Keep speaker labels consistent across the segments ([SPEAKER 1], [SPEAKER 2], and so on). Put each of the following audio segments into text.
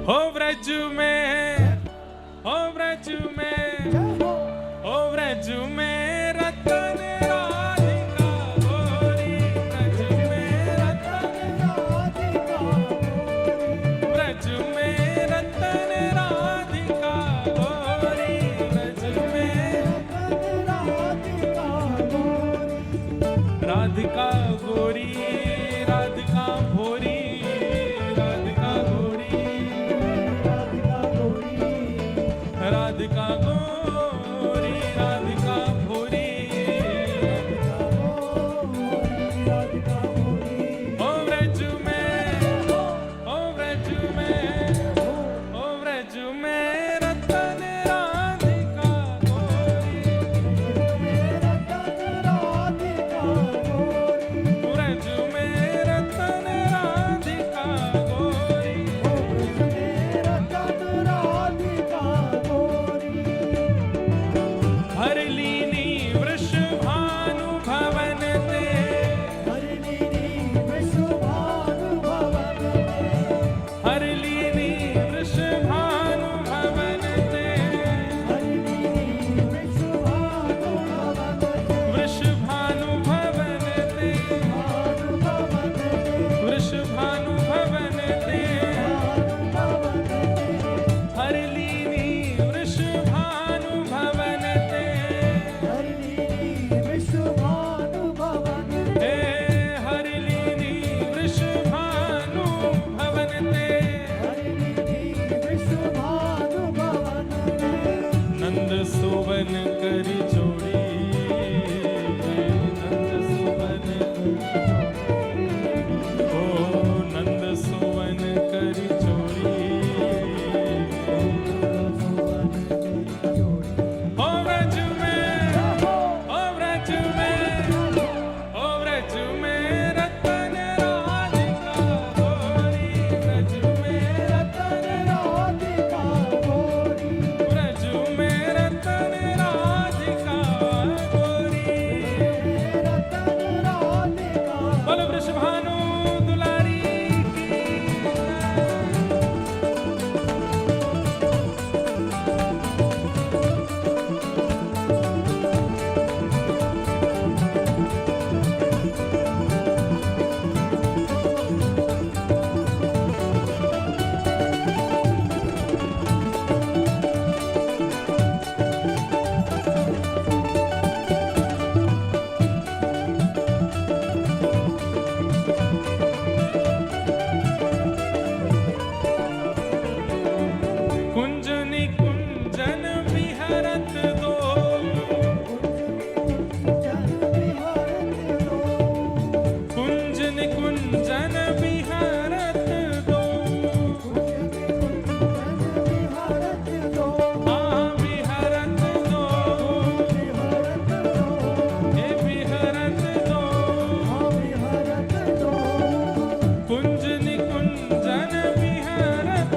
[SPEAKER 1] ओ व्रज में, ओ व्रज में, ओ व्रज में रतन राधिका गोरी, व्रज में रतन राधिका गोरी, व्रज में रतन राधिका गोरी, व्रज में रतन राधिका गोरी, राधिका गोरी, राधिका भोरी, राधिका गोरी, राधिका गोरी, राधिका गोरी, राधिका भोरी, राधिका गोरी, ओ व्रज में, ओ व्रज में, ओ व्रज में रतन राधिका गोरी, रतन राधिका गोरी, व्रज में रतन राधिका गोरी, रतन राधिका गोरी, हर लीनी वृषभानु भवन ते, हर लीनी वृषभानु भवन ते, हर लीनी वृषभानु भवन ते, हर लीनी वृषभानु भवन ते, वृषभानु भवन ते, वृषभानु भवन ते, हर लीनी वृषभानु भवन ते, हर लीनी वृषभानु भवन ते, हर लीनी वृषभानु भवन ते, हर लीनी वृषभानु भवन ते, नंद सुवन करी जोड़ी, नंद सुवन ओ नंद सुवन करी जोड़ी, ओ व्रज में, ओ व्रज में, ओ व्रज में रतन राधिका गोरी, व्रज में रतन राधिका गोरी, व्रज में रतन राधिका गोरी, रतन राधिका, बोलो वृषभानु दुलारी की। कुंज निकुंजन विहरत दो, कुंज निकुंजन विहरत दो, हाँ विहरत दो, हे विहरत दो, कुंज निकुंजन विहरत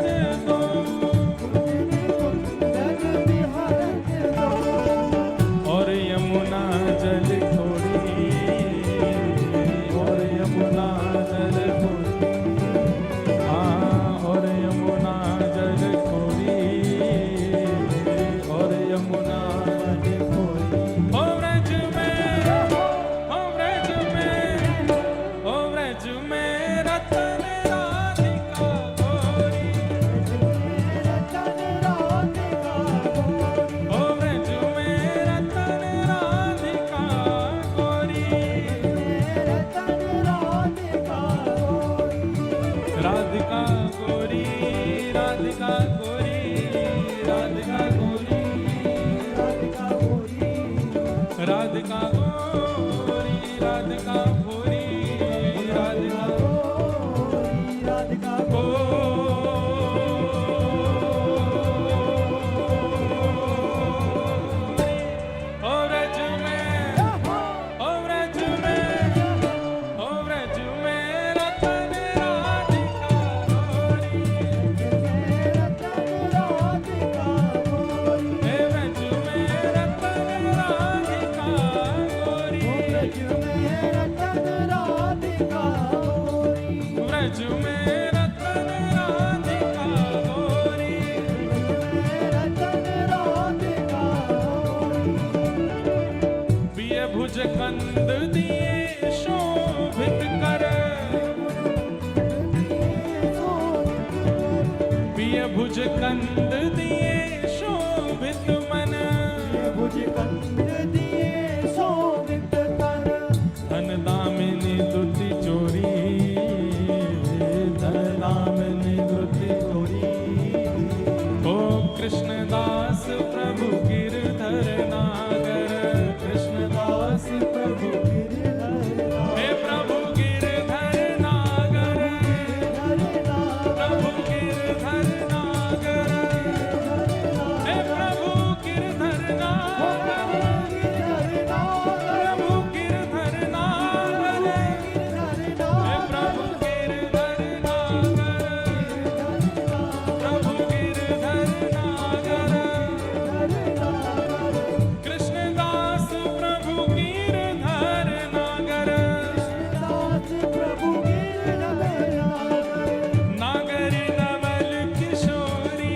[SPEAKER 1] दो, और यमुना जल थोड़ी, और यमुना जल थोड़ी, हाँ और यमुना जल थोड़ी, और यमुना जल थोड़ी, ओ व्रज में, ओ व्रज में, ओ व्रज में रतन राधिका गोरी, रतन राधिका गोरी, ओ व्रज में रतन राधिका गोरी, रतन राधिका गोरी, राधिका गोरी, राधिका गोरी, राधिका गोरी, राधिका गोरी, राधिका गोरी, राधिका भोरी, राधिका गोरी, राधिका गोरी, ओ व्रज में, ओ व्रज में, ओ व्रज में रतन राधिका गोरी, रतन ये भुज कंद दिए शोभित मन,
[SPEAKER 2] भुज कंद दिए शोभित तन,
[SPEAKER 1] धन दामिनी द्रुति चोरी, धन दामिनी द्रुति
[SPEAKER 2] चोरी।
[SPEAKER 1] ओ कृष्णदास प्रभु गिरधर नागर, कृष्णदास प्रभु हे प्रभु गिरधर नागर, प्रभु गिरधर नागर, हे प्रभु गिरधर नागर, प्रभु गिरधर नागर, हे प्रभु गिरधर नागर, प्रभु गिरधर नागर, कृष्णदास प्रभु गिरधर नागर, नागरी नवल किशोरी,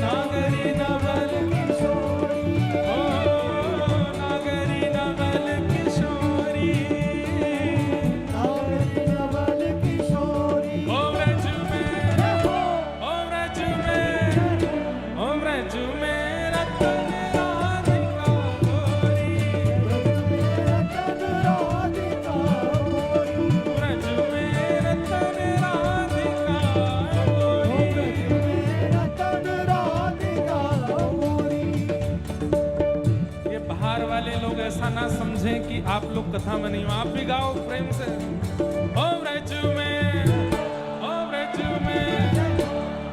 [SPEAKER 1] नागरी नवल ओ नागरी नवल किशोरी, ओ व्रज में, ओ व्रज में, ओ व्रज में रतन राधिका गोरी, व्रज में रतन राधिका गोरी। ये बाहर वाले लोग ऐसा ना समझें कि आप लोग कथा में नहीं हो, आप भी गाओ प्रेम से। ओ व्रज में, ओ व्रज में,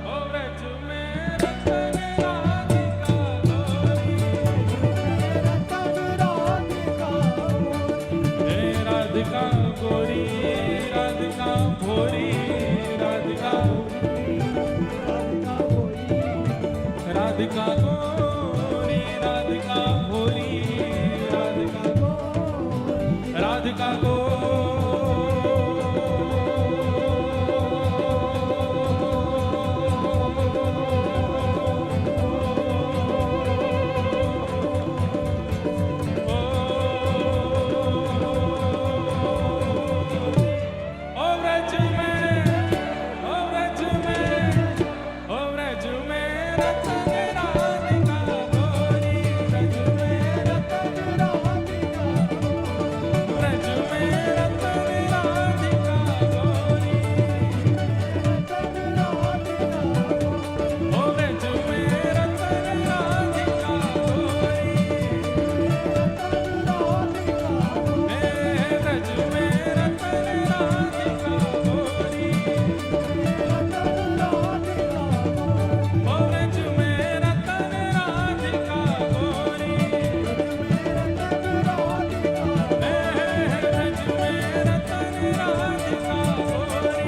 [SPEAKER 1] ओ व्रज में रतन राधिका गोरी, हे राधिका गोरी, राधिका भोरी, राधिका राधिका गोरी, राधिका भोरी, राधिका ओ व्रज में, ओ व्रज में, ओ व्रज में रतन राधिका गोरी, व्रज में रतन व्रज में रतन राधिका गोरी, ओ व्रज में रतन राधिका गोरी, हे व्रज में रतन राधिका गोरी, ओ व्रज में रतन राधिका गोरी, हे व्रज में रतन राधिका गोरी।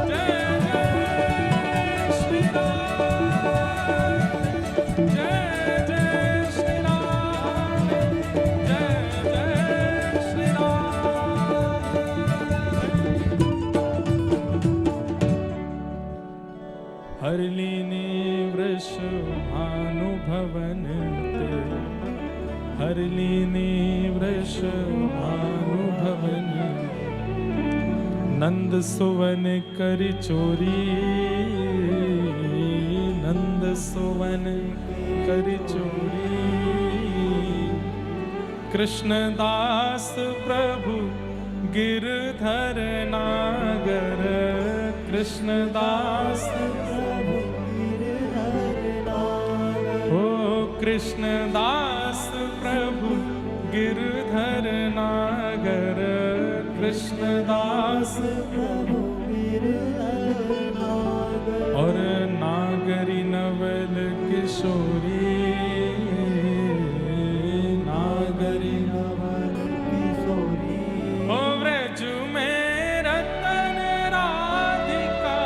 [SPEAKER 1] जय जय श्री राम, जय जय श्री राम, जय जय श्री राम। हरलीनी वृष भानुभवन ते, हरलीनी वृष भानुभवन, नंद सुवन करि चोरी, नंद सुवन करि चोरी, कृष्णदास प्रभु गिरधर नागर, कृष्णदास ओ कृष्णदास प्रभु गिरधर नागर, कृष्णदास और नागरी नवल किशोरी, नागरी नवल किशोरी, ओ व्रज में रतन राधिका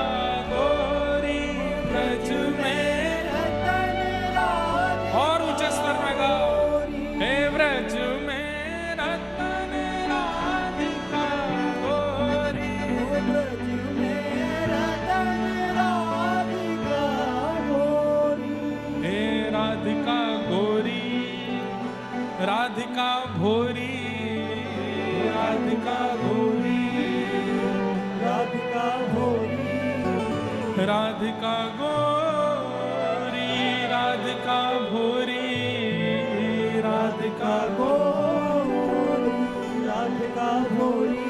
[SPEAKER 1] गोरी, व्रज में और ऊंचे स्वर में गाओ, हे व्रज में रतन राधिका गोरी, हे राधिका गोरी, राधिका भोरी, राधिका गोरी,
[SPEAKER 2] राधिका भोरी,
[SPEAKER 1] राधिका गोरी राधिका भोरी
[SPEAKER 2] राधिका गोरी राधिका भोरी